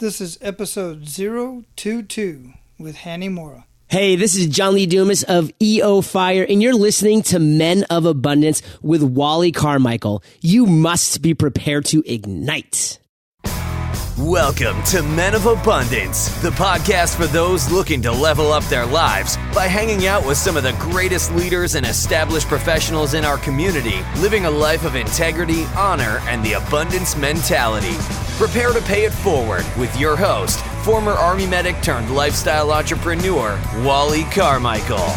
This is episode 022 with Hani Mourra. Hey, this is John Lee Dumas of EO Fire, and you're listening to Men of Abundance with Wally Carmichael. You must be prepared to ignite. Welcome to Men of Abundance, the podcast for those looking to level up their lives by hanging out with some of the greatest leaders and established professionals in our community, living a life of integrity, honor, and the abundance mentality. Prepare to pay it forward with your host, former Army medic turned lifestyle entrepreneur, Wally Carmichael.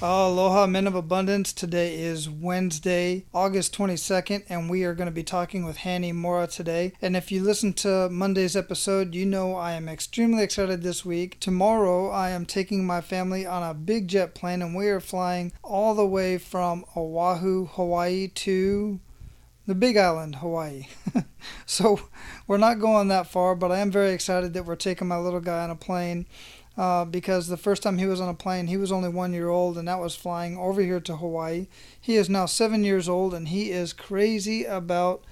Aloha, Men of Abundance. Today is Wednesday, August 22nd, and we are going to be talking with Hani Mourra today. And if you listened to Monday's episode, you know I am extremely excited this week. Tomorrow, I am taking my family on a big jet plane, and we are flying all the way from Oahu, Hawaii to the Big Island, Hawaii. So we're not going that far, but I am very excited that we're taking my little guy on a plane. Because the first time he was on a plane, he was only 1 year old, and that was flying over here to Hawaii. He is now 7 years old, and he is crazy about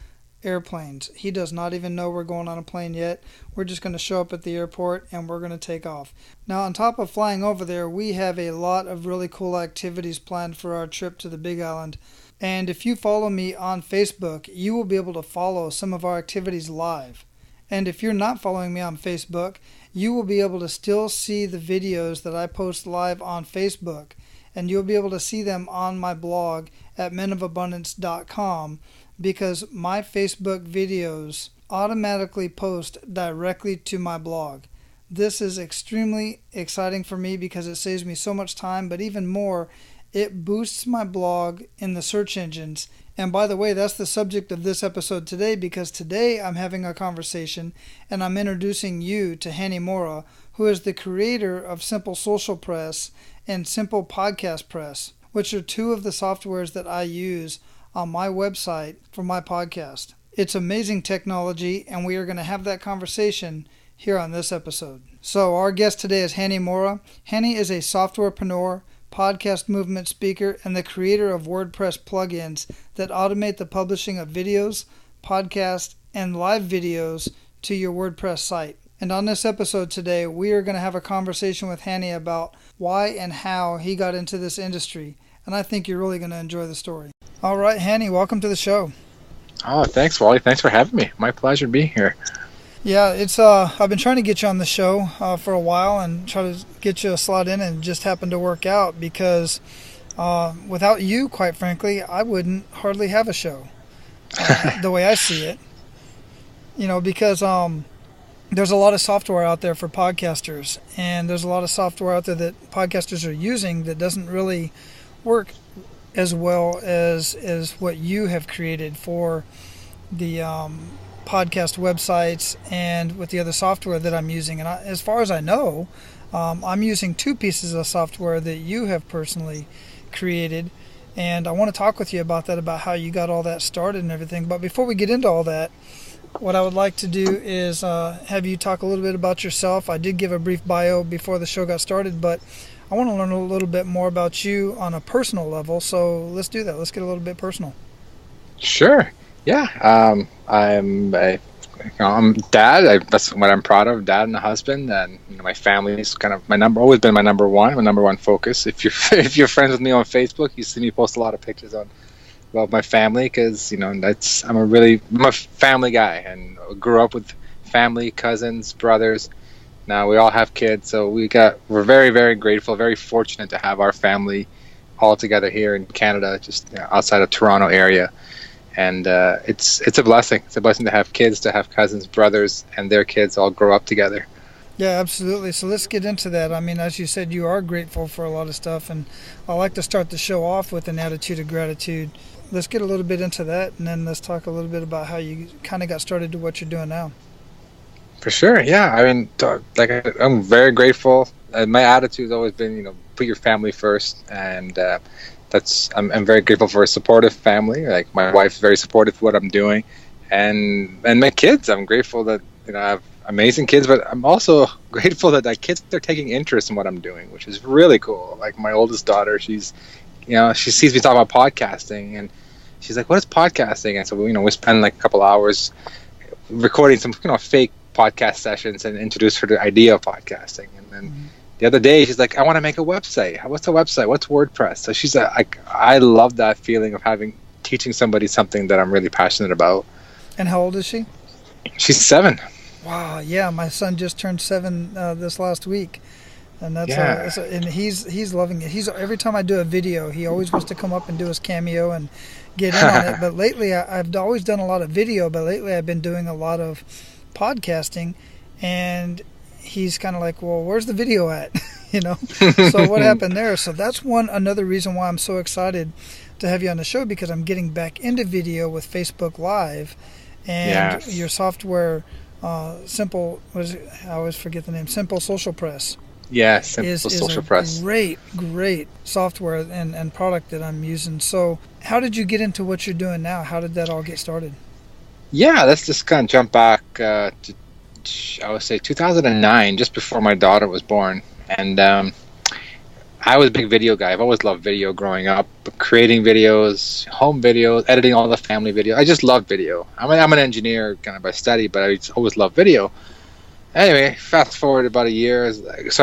airplanes. He does not even know we're going on a plane yet. We're just going to show up at the airport, and we're going to take off. Now, on top of flying over there, we have a lot of really cool activities planned for our trip to the Big Island. And if you follow me on Facebook, you will be able to follow some of our activities live. And if you're not following me on Facebook, you will be able to still see the videos that I post live on Facebook. And you'll be able to see them on my blog at menofabundance.com, because my Facebook videos automatically post directly to my blog. This is extremely exciting for me because it saves me so much time, but even more, it boosts my blog in the search engines. And by the way, that's the subject of this episode today, because today I'm having a conversation and I'm introducing you to Hani Mourra, who is the creator of Simple Social Press and Simple Podcast Press, which are two of the softwares that I use on my website for my podcast. It's amazing technology, and we are going to have that conversation here on this episode. So our guest today is Hani Mourra. Hani is a softwarepreneur, podcast movement speaker, and the creator of WordPress plugins that automate the publishing of videos, podcasts, and live videos to your WordPress site. And on this episode today, we are going to have a conversation with Hani about why and how he got into this industry. And I think you're really going to enjoy the story. All right, Hani, welcome to the show. Oh, thanks, Wally. Thanks for having me. My pleasure being here. Yeah, it's I've been trying to get you on the show for a while and try to get you a slot in, and it just happened to work out because without you, quite frankly, I wouldn't hardly have a show the way I see it. You know, because there's a lot of software out there for podcasters, and there's a lot of software out there that podcasters are using that doesn't really work as well as what you have created for the podcast websites and with the other software that I'm using. And as far as I know, I'm using two pieces of software that you have personally created, and I want to talk with you about that, about how you got all that started and everything. But before we get into all that, what I would like to do is have you talk a little bit about yourself. I did give a brief bio before the show got started, but I want to learn a little bit more about you on a personal level, so let's do that. Let's get a little bit personal. Sure. Yeah. I'm dad. That's what I'm proud of. Dad and a husband, and my family is kind of always been my number one focus. If you're friends with me on Facebook, you see me post a lot of pictures about my family, because I'm a family guy, and I grew up with family, cousins, brothers. Now we all have kids, so we're very, very grateful, very fortunate to have our family all together here in Canada, just outside of Toronto area. And it's a blessing. It's a blessing to have kids, to have cousins, brothers, and their kids all grow up together. Yeah, absolutely. So let's get into that. I mean, as you said, you are grateful for a lot of stuff, and I like to start the show off with an attitude of gratitude. Let's get a little bit into that, and then let's talk a little bit about how you kind of got started to what you're doing now. For sure, yeah. I mean, I'm very grateful. My attitude has always been, put your family first, and I'm very grateful for a supportive family. Like, my wife's very supportive of what I'm doing, and my kids. I'm grateful that I have amazing kids, but I'm also grateful that kids are taking interest in what I'm doing, which is really cool. Like, my oldest daughter, she's she sees me talk about podcasting, and she's like, "What is podcasting?" And so we spend like a couple hours recording some fake podcast sessions and introduce her to the idea of podcasting. And then the other day she's like, "I want to make a website. What's a website? What's WordPress?" So she's like, I love that feeling of teaching somebody something that I'm really passionate about. And how old is she? She's 7. Wow, yeah, my son just turned 7 this last week, and and he's loving it. Every time I do a video, he always wants to come up and do his cameo and get in on it. But lately, I've always done a lot of video, but lately I've been doing a lot of podcasting, and he's kind of like, "Well, where's the video at?" So what happened there? So that's another reason why I'm so excited to have you on the show, because I'm getting back into video with Facebook Live, and your software. Simple, I always forget the name. Simple Social Press. Yeah, Simple Social Press. Great software and product that I'm using. So, how did you get into what you're doing now? How did that all get started? Yeah, let's just kind of jump back to, I would say, 2009, just before my daughter was born. And I was a big video guy. I've always loved video growing up, creating videos, home videos, editing all the family videos. I just love video. I'm an engineer kind of by study, but I always loved video. Anyway, fast forward about a year,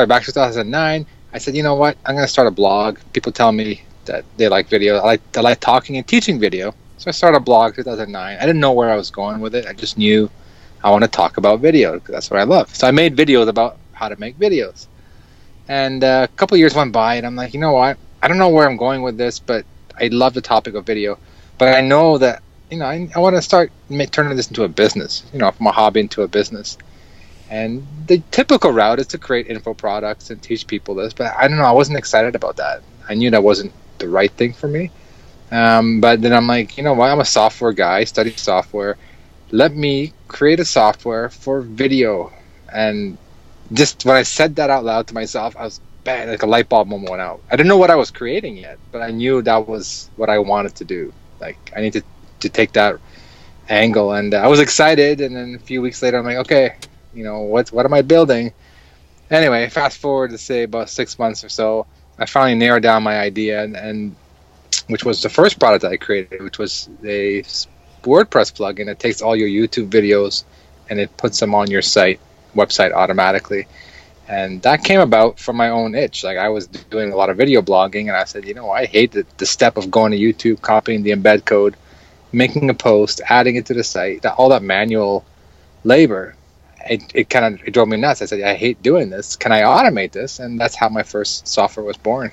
back to 2009, I said, you know what, I'm going to start a blog. People tell me that they like video. I like talking and teaching video. So I started a blog in 2009. I didn't know where I was going with it. I just knew I want to talk about video because that's what I love. So I made videos about how to make videos. And a couple of years went by, and I'm like, you know what? I don't know where I'm going with this, but I love the topic of video. But I know that, I want to start turning this into a business, from a hobby into a business. And the typical route is to create info products and teach people this. But I don't know, I wasn't excited about that. I knew that wasn't the right thing for me. But then I'm like, you know what? I'm a software guy, study software. Let me create a software for video. And just when I said that out loud to myself, I was like a light bulb moment went out. I didn't know what I was creating yet, but I knew that was what I wanted to do. Like I needed to take that angle, and I was excited. And then a few weeks later, I'm like, okay, what am I building? Anyway, fast forward to say about 6 months or so, I finally narrowed down my idea, and which was the first product that I created, which was a WordPress plugin that takes all your YouTube videos and it puts them on your website automatically. And that came about from my own itch. Like I was doing a lot of video blogging, and I said, I hate the step of going to YouTube, copying the embed code, making a post, adding it to the site, all that manual labor. It drove me nuts. I said, I hate doing this. Can I automate this? And that's how my first software was born.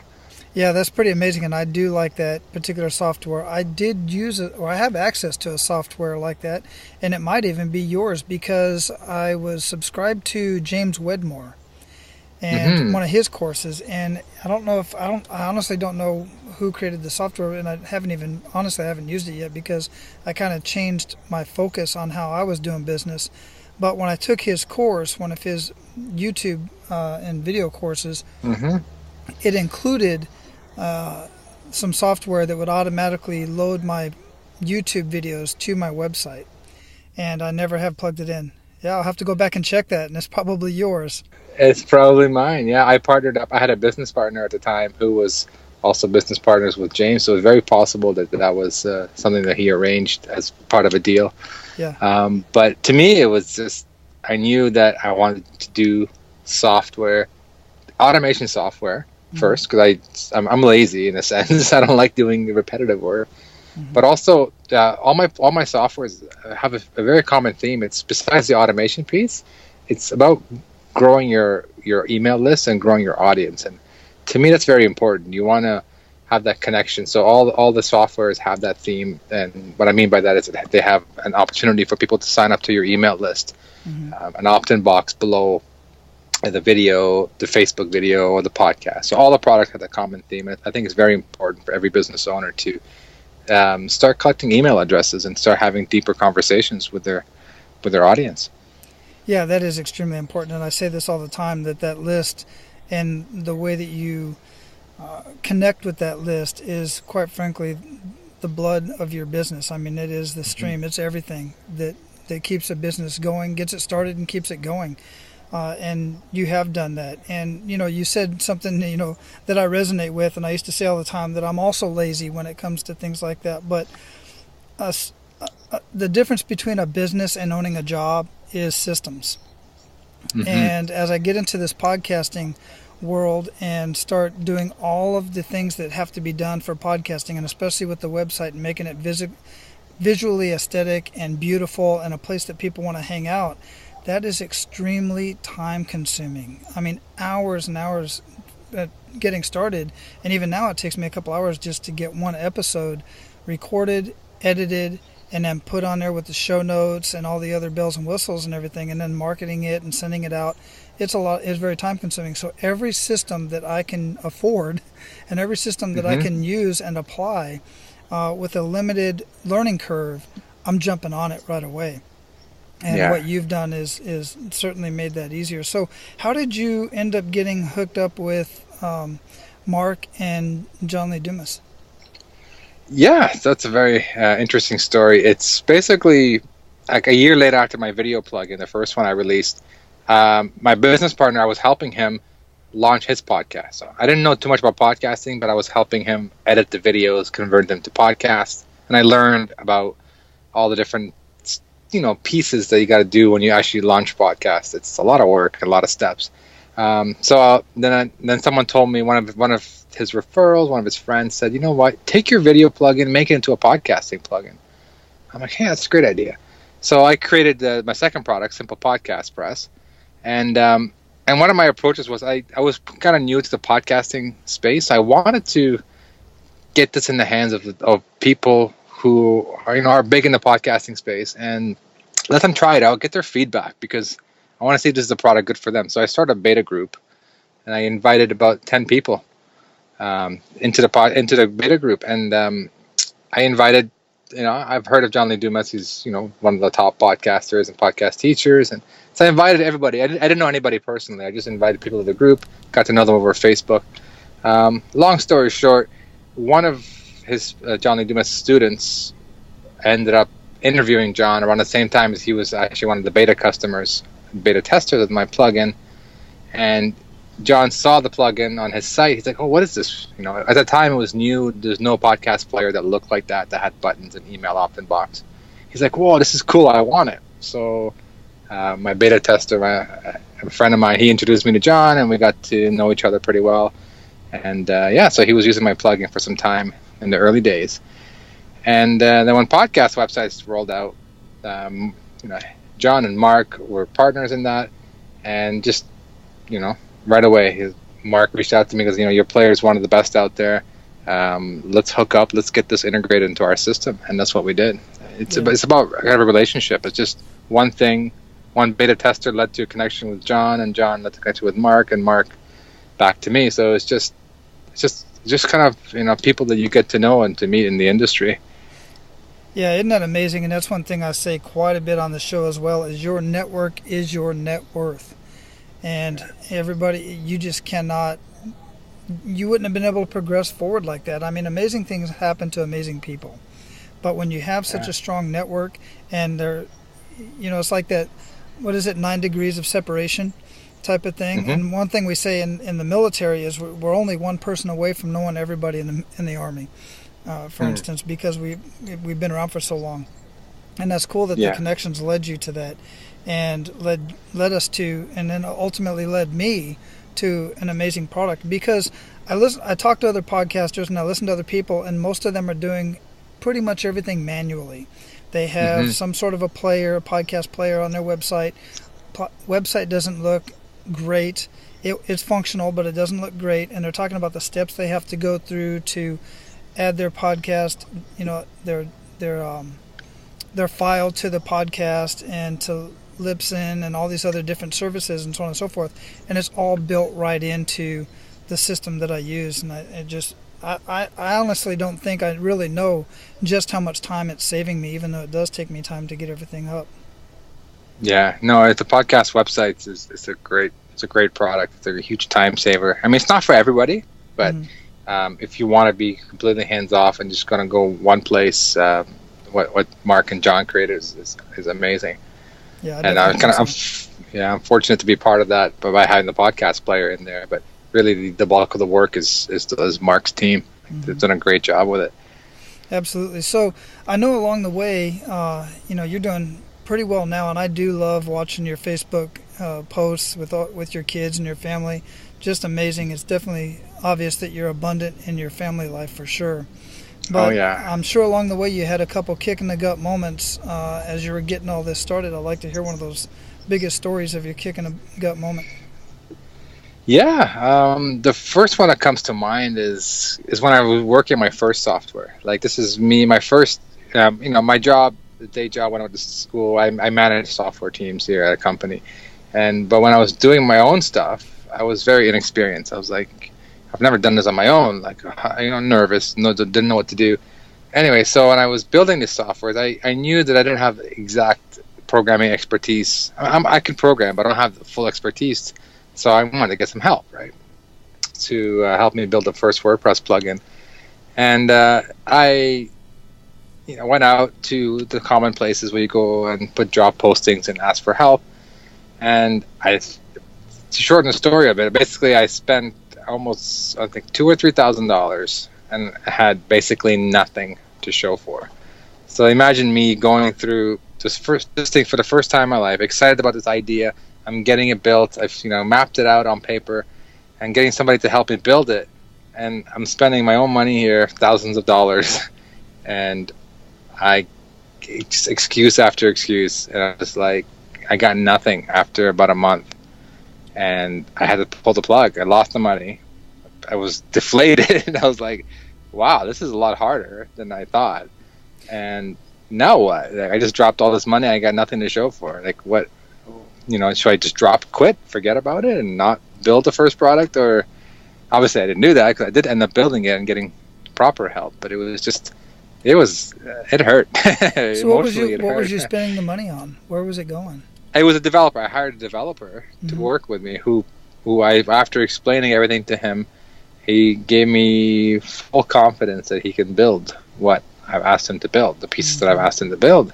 Yeah, that's pretty amazing, and I do like that particular software. I did use it, or I have access to a software like that, and it might even be yours because I was subscribed to James Wedmore and one of his courses, and I honestly don't know who created the software, and I haven't used it yet because I kind of changed my focus on how I was doing business. But when I took his course, one of his YouTube and video courses, it included some software that would automatically load my YouTube videos to my website, and I never have plugged it in. Yeah, I'll have to go back and check that, and it's probably yours. It's probably mine. Yeah, I partnered up. I had a business partner at the time who was also business partners with James, so it was very possible that was something that he arranged as part of a deal. Yeah. But to me, it was just, I knew that I wanted to do software, automation software first, because I'm lazy in a sense. I don't like doing the repetitive work. But also, all my softwares have a very common theme. It's besides the automation piece, it's about growing your email list and growing your audience. And to me, that's very important. You want to have that connection. So all the softwares have that theme. And what I mean by that is that they have an opportunity for people to sign up to your email list, an opt-in box below the video, the Facebook video, or the podcast. So all the products have that common theme. And I think it's very important for every business owner to start collecting email addresses and start having deeper conversations with their audience. Yeah, that is extremely important, and I say this all the time, that list and the way that you connect with that list is, quite frankly, the blood of your business. I mean, it is the stream. It's everything that keeps a business going, gets it started, and keeps it going. and you have done that. And you said something that I resonate with, and I used to say all the time that I'm also lazy when it comes to things like that. But the difference between a business and owning a job is systems. Mm-hmm. And as I get into this podcasting world and start doing all of the things that have to be done for podcasting, and especially with the website and making it visually aesthetic and beautiful and a place that people want to hang out, that is extremely time consuming. I mean, hours and hours getting started, and even now it takes me a couple hours just to get one episode recorded, edited, and then put on there with the show notes and all the other bells and whistles and everything, and then marketing it and sending it out. It's very time consuming. So every system that I can afford and every system that I can use and apply with a limited learning curve, I'm jumping on it right away. And what you've done is certainly made that easier. So how did you end up getting hooked up with Mark and John Lee Dumas? Yeah, that's a very interesting story. It's basically like a year later after my video plugin, the first one I released, my business partner, I was helping him launch his podcast. So I didn't know too much about podcasting, but I was helping him edit the videos, convert them to podcasts. And I learned about all the different, pieces that you got to do when you actually launch podcasts. It's a lot of work, a lot of steps. So then someone told me, one of his referrals, one of his friends said, you know what, take your video plugin, make it into a podcasting plugin. I'm like, hey, that's a great idea. So I created my second product, Simple Podcast Press. And one of my approaches was I was kind of new to the podcasting space. I wanted to get this in the hands of people who are big in the podcasting space and let them try it out, get their feedback, because I want to see if this is a product good for them. So I started a beta group, and I invited about 10 people into the beta group. And I invited, I've heard of John Lee Dumas. He's, one of the top podcasters and podcast teachers. And so I invited everybody. I didn't know anybody personally. I just invited people to the group, got to know them over Facebook. Long story short, one of his John Lee Dumas students ended up interviewing John around the same time as he was actually one of the beta testers of my plugin. And John saw the plugin on his site. He's like, oh, what is this? At the time it was new. There's no podcast player that looked like that had buttons and email opt-in box. He's like, whoa, this is cool. I want it. So my beta tester, a friend of mine, he introduced me to John, and we got to know each other pretty well. And so he was using my plugin for some time in the early days. And then when podcast websites rolled out, John and Mark were partners in that. And just, right away, Mark reached out to me because, your player is one of the best out there. Let's hook up. Let's get this integrated into our system. And that's what we did. It's about kind of a relationship. It's just one thing. One beta tester led to a connection with John, and John led to a connection with Mark, and Mark back to me. So it's just kind of, people that you get to know and to meet in the industry. Yeah, isn't that amazing? And that's one thing I say quite a bit on the show as well, is your network is your net worth. And everybody, you just cannot, you wouldn't have been able to progress forward like that. I mean, amazing things happen to amazing people. But when you have such a strong network, and it's like that, 9 degrees of separation type of thing. Mm-hmm. And one thing we say in the military is we're only one person away from knowing everybody in the Army. For instance, because we've been around for so long. And that's cool that the connections led you to that, and led us to, and then ultimately led me to an amazing product. Because I talk to other podcasters and I listen to other people, and most of them are doing pretty much everything manually. They have some sort of a podcast player on their website. Website doesn't look great. It's functional, but it doesn't look great. And they're talking about the steps they have to go through to add their podcast, their file to the podcast, and to Libsyn and all these other different services and so on and so forth. And it's all built right into the system that I use. And I honestly don't think I really know just how much time it's saving me, even though it does take me time to get everything up. Yeah, no, the podcast websites is a great product. It's a huge time saver. I mean, it's not for everybody, but if you want to be completely hands off and just going to go one place, what Mark and John created is amazing. Yeah, I And I'm definitely kind think so. I'm fortunate to be part of that, but by having the podcast player in there. But really, the bulk of the work is Mark's team. They've done a great job with it. Absolutely. So I know along the way, you're doing pretty well now, and I do love watching your Facebook posts with your kids and your family. Just amazing. It's definitely obvious that you're abundant in your family life for sure. Oh But yeah, I'm sure along the way you had a couple kick in the gut moments as you were getting all this started. I'd like to hear one of those biggest stories of your kick in the gut moment. yeah. The first one that comes to mind is when I was working my first software. Like this is me, my first, my job, the day job when I went to school. I managed software teams here at a company, but when I was doing my own stuff, I was very inexperienced. I was like, I've never done this on my own. Like, nervous, didn't know what to do. Anyway, so when I was building this software, I knew that I didn't have exact programming expertise. I can program, but I don't have the full expertise. So I wanted to get some help, right, to help me build the first WordPress plugin. And I went out to the common places where you go and put job postings and ask for help. And to shorten the story a bit, basically I spent almost, I think, $2,000 or $3,000 and had basically nothing to show for. So imagine me going through this thing for the first time in my life, excited about this idea. I'm getting it built. I've mapped it out on paper, and getting somebody to help me build it. And I'm spending my own money here, thousands of dollars, and I just excuse after excuse, and I'm just like, I got nothing after about a month, and I had to pull the plug. I lost the money. I was deflated. I was like, wow, this is a lot harder than I thought. And now what? Like, I just dropped all this money. I got nothing to show for. Like, what? Should I just quit, forget about it, and not build the first product? Or obviously I didn't do that because I did end up building it and getting proper help. But it hurt. So what was you spending the money on? Where was it going? I was a developer. I hired a developer to work with me who after explaining everything to him, he gave me full confidence that he can build what I've asked him to build, the pieces that I've asked him to build.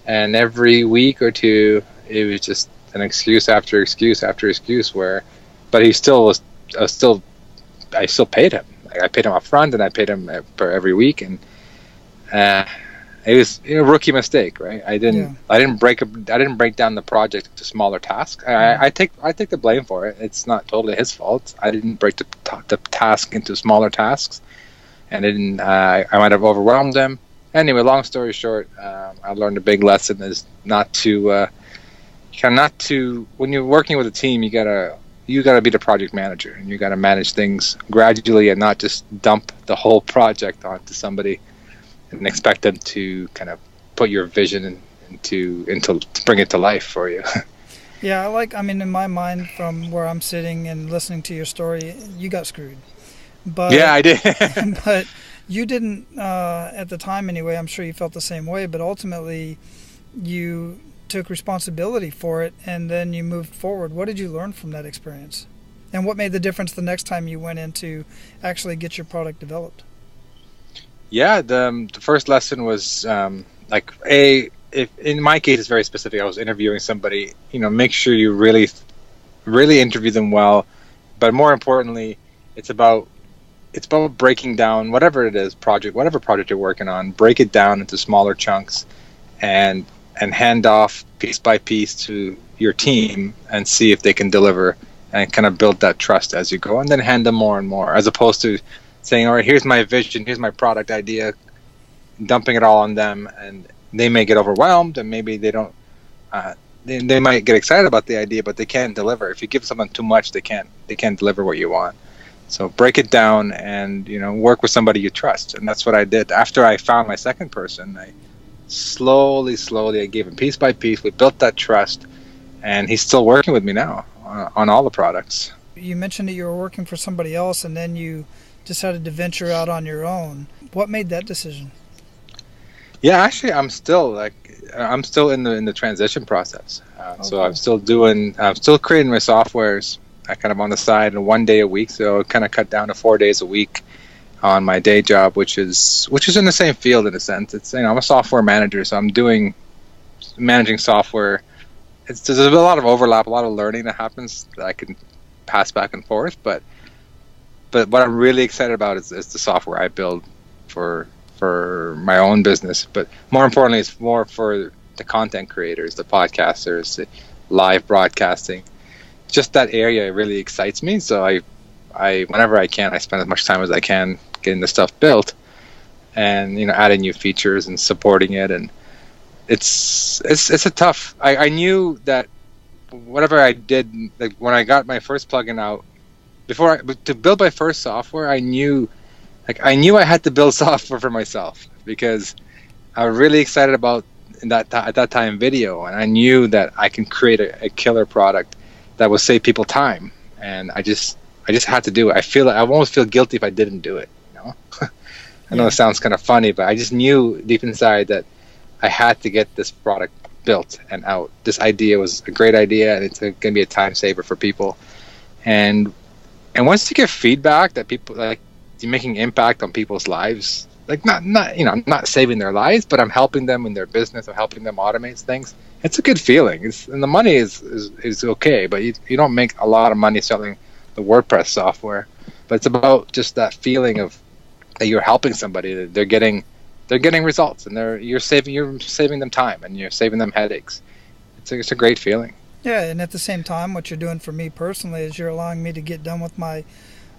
And every week or two, it was just an excuse after excuse after excuse but he still was, I still paid him. Like, I paid him up front and I paid him per every week. And it was a rookie mistake, right? I didn't break down the project into smaller tasks. I take the blame for it. It's not totally his fault. I didn't break the task into smaller tasks, and I might have overwhelmed them. Anyway, long story short, I learned a big lesson is not to when you're working with a team, you gotta be the project manager, and you gotta manage things gradually and not just dump the whole project onto somebody and expect them to kind of put your vision to bring it to life for you. Yeah, in my mind, from where I'm sitting and listening to your story, you got screwed. But yeah, I did. But you didn't at the time anyway. I'm sure you felt the same way, but ultimately you took responsibility for it and then you moved forward. What did you learn from that experience? And what made the difference the next time you went in to actually get your product developed? Yeah, the first lesson was if in my case it's very specific. I was interviewing somebody. Make sure you really, really interview them well. But more importantly, it's about breaking down whatever it is, whatever project you're working on. Break it down into smaller chunks, and hand off piece by piece to your team and see if they can deliver, and kind of build that trust as you go, and then hand them more and more, as opposed to saying, all right, here's my vision, here's my product idea, dumping it all on them, and they may get overwhelmed, and maybe they don't they might get excited about the idea, but they can't deliver. If you give someone too much, they can't deliver what you want. So break it down and work with somebody you trust. And that's what I did. After I found my second person, I slowly I gave him piece by piece. We built that trust, and he's still working with me now on all the products. You mentioned that you were working for somebody else, and then you decided to venture out on your own. What made that decision? Yeah, actually, I'm still in the transition process. So I'm still creating my softwares kind of on the side, and 1 day a week. So I kind of cut down to 4 days a week on my day job, which is in the same field in a sense. It's I'm a software manager, so I'm managing software there's a lot of overlap, a lot of learning that happens that I can pass back and forth. But what I'm really excited about is the software I build for my own business. But more importantly, it's more for the content creators, the podcasters, the live broadcasting. Just that area really excites me. So I whenever I can, I spend as much time as I can getting the stuff built, and adding new features and supporting it. And it's a tough. I knew that whatever I did, like when I got my first plugin out, to build my first software, I knew I had to build software for myself, because I was really excited about at that time video, and I knew that I can create a killer product that will save people time, and I just had to do it. I almost feel guilty if I didn't do it. I know it sounds kind of funny, but I just knew deep inside that I had to get this product built and out. This idea was a great idea, and it's going to be a time saver for people. And once you get feedback that people like you're making impact on people's lives, like not I'm not saving their lives, but I'm helping them in their business. I'm helping them automate things. It's a good feeling. And the money is okay, but you don't make a lot of money selling the WordPress software. But it's about just that feeling of that you're helping somebody, that they're getting results, and you're saving them time, and you're saving them headaches. It's a great feeling. Yeah, and at the same time, what you're doing for me personally is you're allowing me to get done with my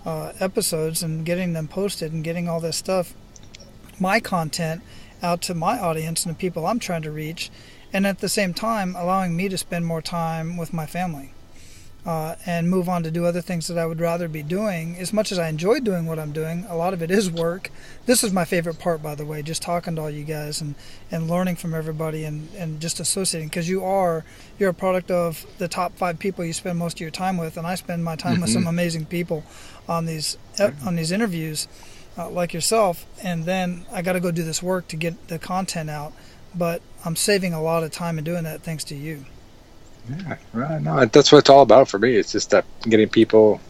episodes and getting them posted and getting all this stuff, my content, out to my audience and the people I'm trying to reach, and at the same time allowing me to spend more time with my family and move on to do other things that I would rather be doing. As much as I enjoy doing what I'm doing, a lot of it is work. This is my favorite part, by the way, just talking to all you guys and learning from everybody and just associating, because you're a product of the top 5 people you spend most of your time with, and I spend my time with some amazing people on these interviews like yourself, and then I got to go do this work to get the content out, but I'm saving a lot of time in doing that thanks to you. Yeah, right. No, that's what it's all about for me. It's just that saving people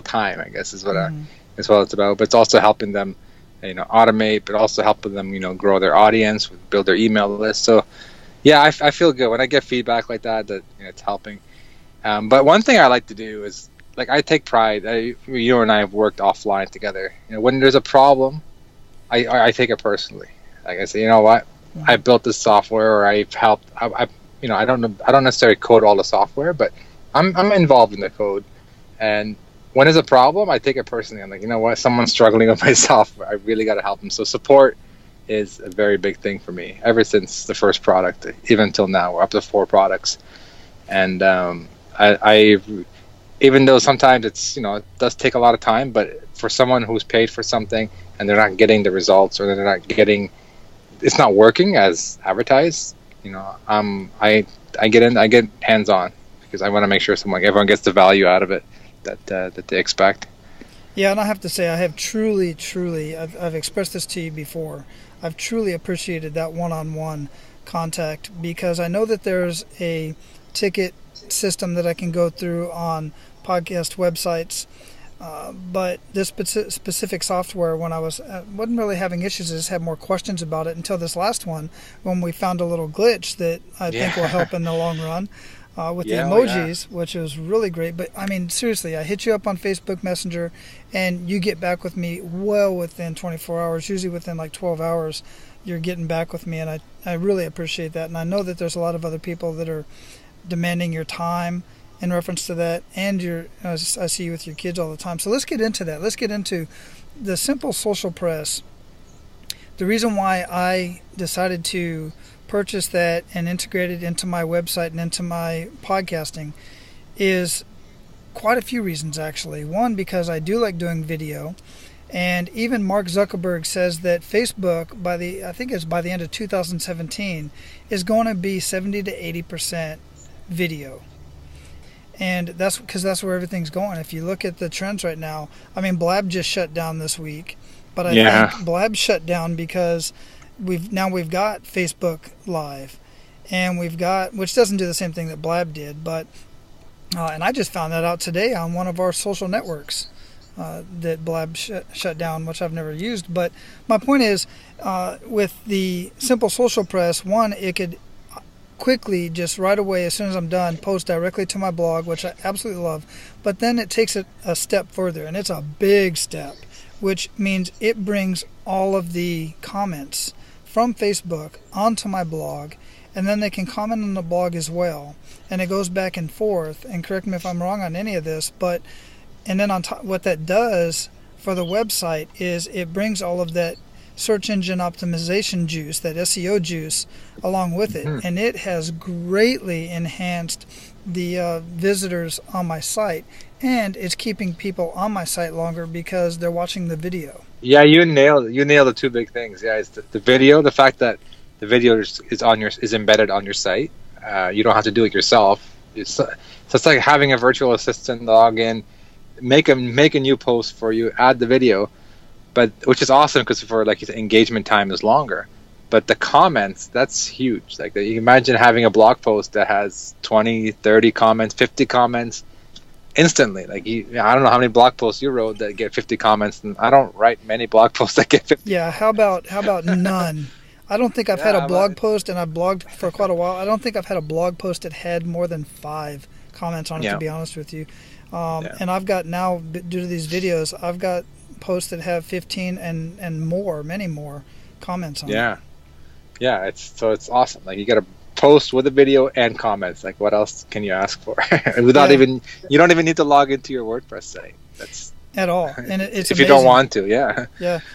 time, I guess, is what it's about. But it's also helping them, automate, but also helping them, grow their audience, build their email list. So, yeah, I feel good when I get feedback like that it's helping. But one thing I like to do is, like, I take pride. You and I have worked offline together. When there's a problem, I take it personally. Like, I say, you know what? I built this software, or I've helped. I don't necessarily code all the software, but I'm involved in the code. And when there's a problem, I take it personally. I'm like, you know what? Someone's struggling with my software. I really got to help them. So support is a very big thing for me. Ever since the first product, even until now, we're up to 4 products. And I even though sometimes it does take a lot of time, but for someone who's paid for something and they're not getting the results, or they're not getting, it's not working as advertised, I get hands on, because I want to make sure everyone gets the value out of it that they expect. Yeah, and I have to say, I have truly, I've expressed this to you before, I've truly appreciated that one-on-one contact, because I know that there's a ticket system that I can go through on podcast websites, but this specific software, when I wasn't really having issues, I just had more questions about it until this last one, when we found a little glitch that I think will help in the long run with the emojis, which was really great. But I mean, seriously, I hit you up on Facebook Messenger, and you get back with me well within 24 hours, usually within like 12 hours, you're getting back with me, and I really appreciate that. And I know that there's a lot of other people that are demanding your time in reference to that, and I see you with your kids all the time. So let's get into that. Let's get into the simple social press. The reason why I decided to purchase that and integrate it into my website and into my podcasting is quite a few reasons, actually. One, because I do like doing video, and even Mark Zuckerberg says that Facebook, by the end of 2017, is going to be 70 to 80% video. And that's because that's where everything's going. If you look at the trends right now, I mean, Blab just shut down this week, but I think Blab shut down because we've got Facebook Live, and which doesn't do the same thing that Blab did, but and I just found that out today on one of our social networks. that Blab shut down, which I've never used. But my point is, with the Simple Social Press, one, it could quickly, just right away, as soon as I'm done, post directly to my blog, which I absolutely love. But then it takes it a step further, and it's a big step, which means it brings all of the comments from Facebook onto my blog, and then they can comment on the blog as well. And it goes back and forth, and correct me if I'm wrong on any of this, but and then on top, what that does for the website is it brings all of that search engine optimization juice, that SEO juice, along with it. And it has greatly enhanced the visitors on my site, and it's keeping people on my site longer because they're watching the video. Yeah, you nailed the two big things. Yeah, it's the video, the fact that the video is embedded on your site. You don't have to do it yourself. So it's like having a virtual assistant log in, make a new post for you, add the video, but which is awesome because for like engagement time is longer. But the comments, that's huge. Like you imagine having a blog post that has 20, 30 comments, 50 comments instantly. Like I don't know how many blog posts you wrote that get 50 comments, and I don't write many blog posts that get 50. Yeah, how about none? I don't think I've had a blog post, and I've blogged for quite a while. I don't think I've had a blog post that had more than 5 comments on it, to be honest with you. And I've got now, due to these videos, I've got posts that have 15 and more, many more comments on it. Yeah, it's awesome. Like you got a post with a video and comments. Like what else can you ask for? You don't even need to log into your WordPress site. That's at all, and it's if amazing. You don't want to,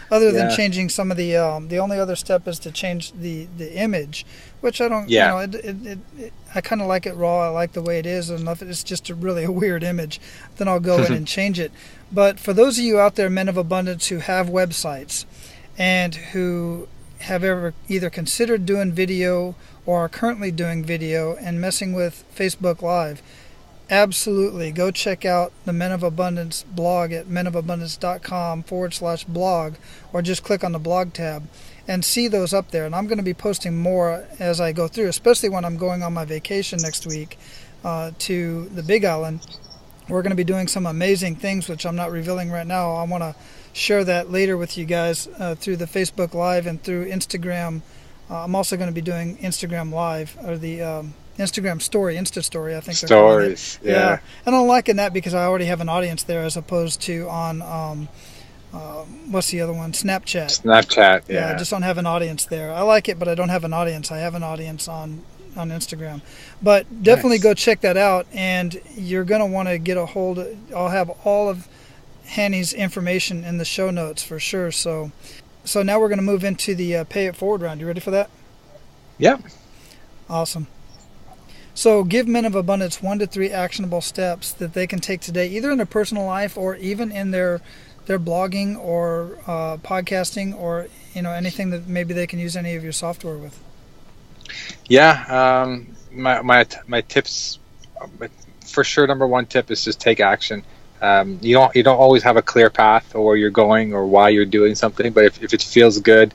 Other than changing some of the only other step is to change the image, which I don't. I kind of like it raw. I like the way it is, and if it's just really a weird image, then I'll go in and change it. But for those of you out there, men of abundance, who have websites and who have ever either considered doing video or are currently doing video and messing with Facebook Live, absolutely go check out the Men of Abundance blog at menofabundance.com/blog, or just click on the blog tab and see those up there. And I'm going to be posting more as I go through, especially when I'm going on my vacation next week to the Big Island. We're going to be doing some amazing things, which I'm not revealing right now. I want to share that later with you guys through the Facebook Live and through Instagram. I'm also going to be doing Instagram Live, or the Instagram Story, Insta Story, I think they're calling it. Stories, yeah. And I'm liking that because I already have an audience there, as opposed to on, what's the other one? Snapchat, yeah. I just don't have an audience there. I like it, but I don't have an audience. I have an audience on Instagram. But definitely go check that out, and you're going to want to get a hold of, I'll have all of Hani's information in the show notes for sure. So now we're going to move into the Pay It Forward round. You ready for that? Yeah. Awesome. So give Men of Abundance 1 to 3 actionable steps that they can take today, either in their personal life or even in their blogging or podcasting, or anything that maybe they can use any of your software with. Yeah, my tips, for sure. Number 1 tip is just take action. You don't always have a clear path or where you're going or why you're doing something, but if it feels good,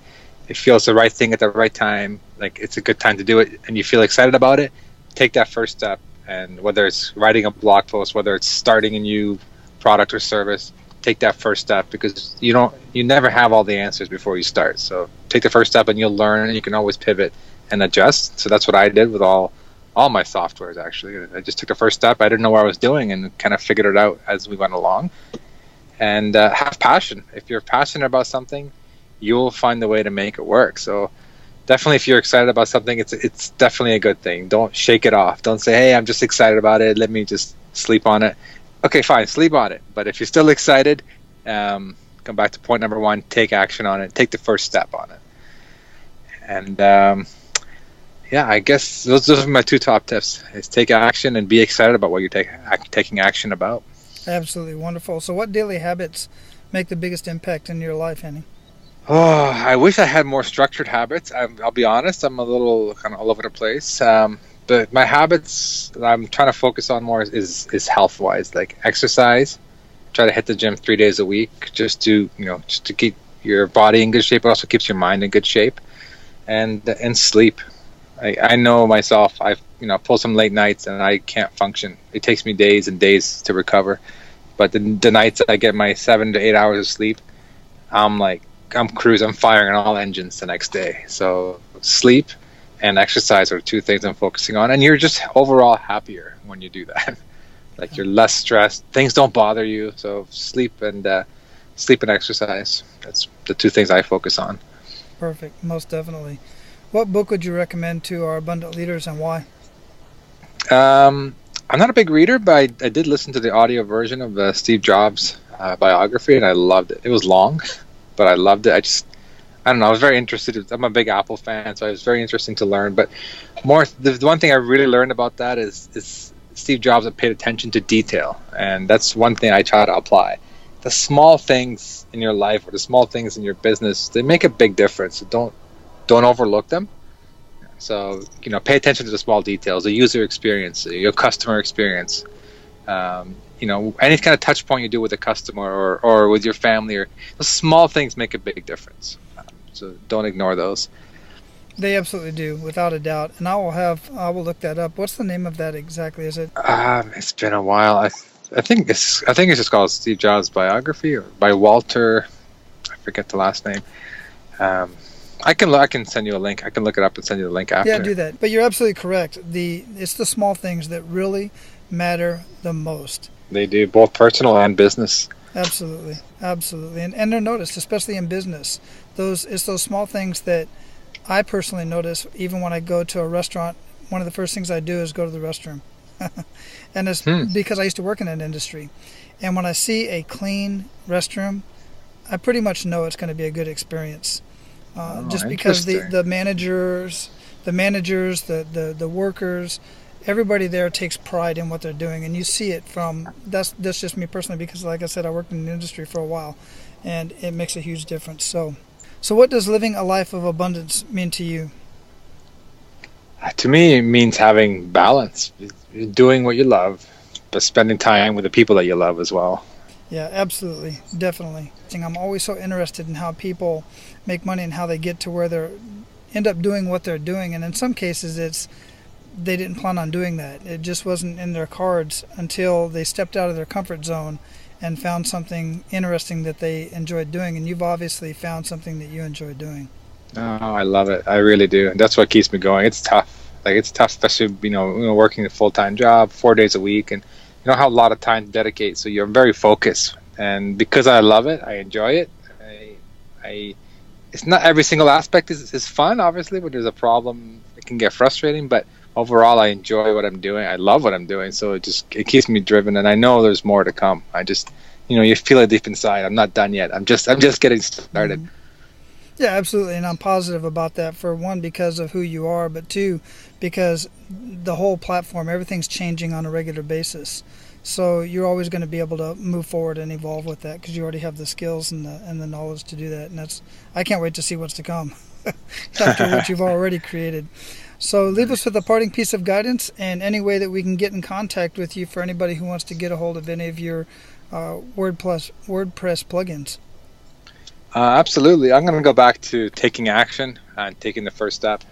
it feels the right thing at the right time, like it's a good time to do it, and you feel excited about it, take that first step. And whether it's writing a blog post, whether it's starting a new product or service, take that first step, because you never have all the answers before you start. So take the first step and you'll learn, and you can always pivot and adjust. So that's what I did with all my softwares. Actually, I just took the first step. I didn't know what I was doing and kind of figured it out as we went along. And have passion. If you're passionate about something, you'll find the way to make it work. So definitely, if you're excited about something, it's definitely a good thing. Don't shake it off. Don't say, hey, I'm just excited about it, let me just sleep on it. Okay, fine, sleep on it. But if you're still excited, come back to point number 1, take action on it. Take the first step on it. And I guess those are my 2 top tips, is take action and be excited about what you're taking action about. Absolutely wonderful. So what daily habits make the biggest impact in your life, Hani? Oh, I wish I had more structured habits. I'll be honest, I'm a little kind of all over the place. But my habits that I'm trying to focus on more is health-wise, like exercise. Try to hit the gym 3 days a week, just to keep your body in good shape. It also keeps your mind in good shape, and sleep. I know myself. I pull some late nights and I can't function. It takes me days and days to recover. But the nights I get my 7 to 8 hours of sleep, I'm cruising, I'm firing on all engines the next day. So sleep and exercise are two things I'm focusing on, and you're just overall happier when you do that. Like you're less stressed, things don't bother you. So sleep and exercise. That's the two things I focus on. Perfect, most definitely. What book would you recommend to our abundant leaders, and why? I'm not a big reader, but I did listen to the audio version of the Steve Jobs biography, and I loved it. It was long, but I loved it. I don't know, I was very interested. I'm a big Apple fan, so it was very interesting to learn. But the one thing I really learned about that is Steve Jobs had paid attention to detail, and that's one thing I try to apply. The small things in your life or the small things in your business, they make a big difference. So don't overlook them. So, pay attention to the small details, the user experience, your customer experience. Any kind of touch point you do with a customer or with your family, or those small things make a big difference. So don't ignore those. They absolutely do, without a doubt. And I will look that up. What's the name of that exactly? Is it? It's been a while. I think it's just called Steve Jobs Biography, or by Walter. I forget the last name. I can send you a link. I can look it up and send you the link after. Yeah, do that. But you're absolutely correct. It's the small things that really matter the most. They do, both personal and business. Absolutely. And they're noticed, especially in business. It's those small things that I personally notice. Even when I go to a restaurant, one of the first things I do is go to the restroom. And it's because I used to work in that industry. And when I see a clean restroom, I pretty much know it's going to be a good experience. Just because the managers, the workers, everybody there takes pride in what they're doing, and you see it that's just me personally, because like I said, I worked in the industry for a while, and it makes a huge difference. So what does living a life of abundance mean to you? To me, it means having balance, doing what you love, but spending time with the people that you love as well. Yeah, absolutely, definitely. I'm always so interested in how people make money and how they get to where they end up doing what they're doing. And in some cases, they didn't plan on doing that. It just wasn't in their cards until they stepped out of their comfort zone and found something interesting that they enjoyed doing. And you've obviously found something that you enjoy doing. Oh, I love it. I really do. And that's what keeps me going. It's tough. It's tough, especially, working a full-time job, 4 days a week, and you don't have a lot of time to dedicate. So you're very focused. And because I love it, I enjoy it. It's not every single aspect is fun, obviously, but there's a problem. It can get frustrating, but overall, I enjoy what I'm doing. I love what I'm doing. So it keeps me driven, and I know there's more to come. I just, you feel it deep inside. I'm not done yet. I'm just getting started. Mm-hmm. Yeah, absolutely. And I'm positive about that, for one, because of who you are, but two, because the whole platform, everything's changing on a regular basis. So you're always going to be able to move forward and evolve with that, because you already have the skills and the knowledge to do that. And I can't wait to see what's to come after what you've already created. So leave us with a parting piece of guidance and any way that we can get in contact with you for anybody who wants to get a hold of any of your WordPress plugins. Absolutely. I'm going to go back to taking action and taking the first step.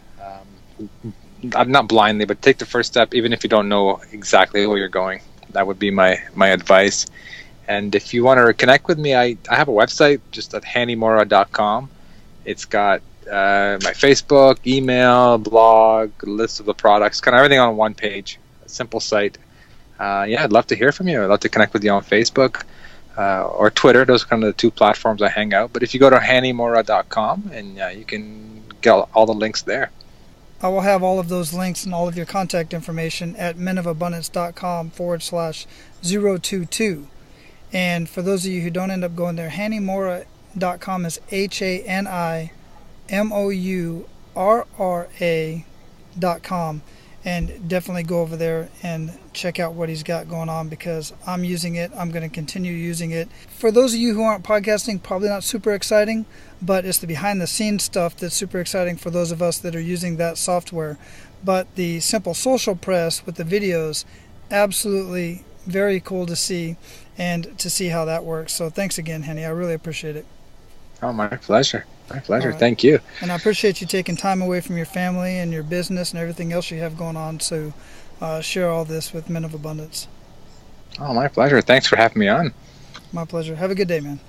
I'm not blindly, but take the first step, even if you don't know exactly where you're going. That would be my advice. And if you want to connect with me, I have a website just at hanimourra.com. It's got my Facebook, email, blog, list of the products, kind of everything on one page. A simple site. I'd love to hear from you. I'd love to connect with you on Facebook or Twitter. Those are kind of the two platforms I hang out. But if you go to hanimourra.com, and you can get all the links there. I will have all of those links and all of your contact information at menofabundance.com/022. And for those of you who don't end up going there, HaniMourra.com is HaniMourra.com. And definitely go over there and check out what he's got going on, because I'm using it. I'm going to continue using it. For those of you who aren't podcasting, probably not super exciting, but it's the behind the scenes stuff that's super exciting for those of us that are using that software. But the simple social press with the videos, absolutely very cool to see, and to see how that works. So thanks again, Hani. I really appreciate it. Oh, my pleasure. My pleasure. Right. Thank you. And I appreciate you taking time away from your family and your business and everything else you have going on to share all this with Men of Abundance. Oh, my pleasure. Thanks for having me on. My pleasure. Have a good day, man.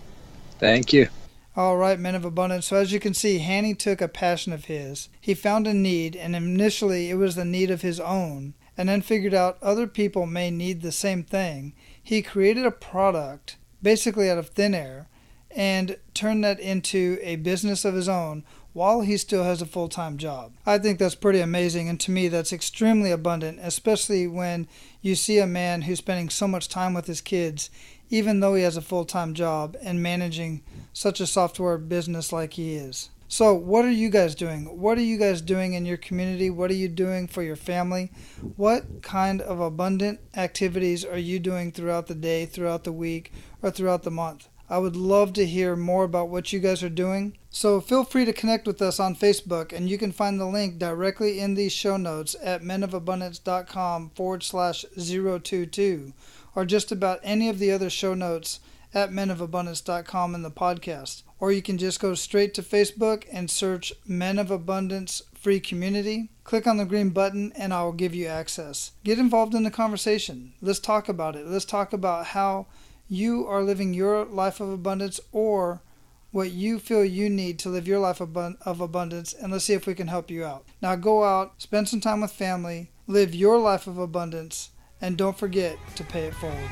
Thank you. All right, Men of Abundance. So as you can see, Hani took a passion of his. He found a need, and initially it was the need of his own, and then figured out other people may need the same thing. He created a product, basically out of thin air, and turned that into a business of his own while he still has a full-time job. I think that's pretty amazing, and to me that's extremely abundant, especially when you see a man who's spending so much time with his kids, even though he has a full-time job and managing such a software business like he is. So what are you guys doing? What are you guys doing in your community? What are you doing for your family? What kind of abundant activities are you doing throughout the day, throughout the week, or throughout the month? I would love to hear more about what you guys are doing. So feel free to connect with us on Facebook, and you can find the link directly in these show notes at menofabundance.com/022, or just about any of the other show notes at menofabundance.com in the podcast. Or you can just go straight to Facebook and search Men of Abundance Free Community. Click on the green button and I will give you access. Get involved in the conversation. Let's talk about it. Let's talk about how you are living your life of abundance, or what you feel you need to live your life of abundance, and let's see if we can help you out. Now go out, spend some time with family, live your life of abundance, and don't forget to pay it forward.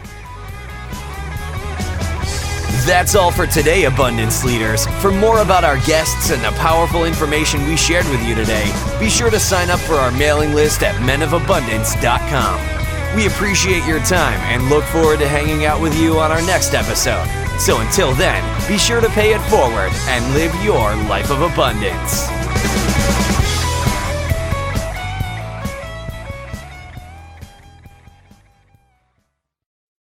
That's all for today, Abundance Leaders. For more about our guests and the powerful information we shared with you today, be sure to sign up for our mailing list at menofabundance.com. We appreciate your time and look forward to hanging out with you on our next episode. So until then, be sure to pay it forward and live your life of abundance.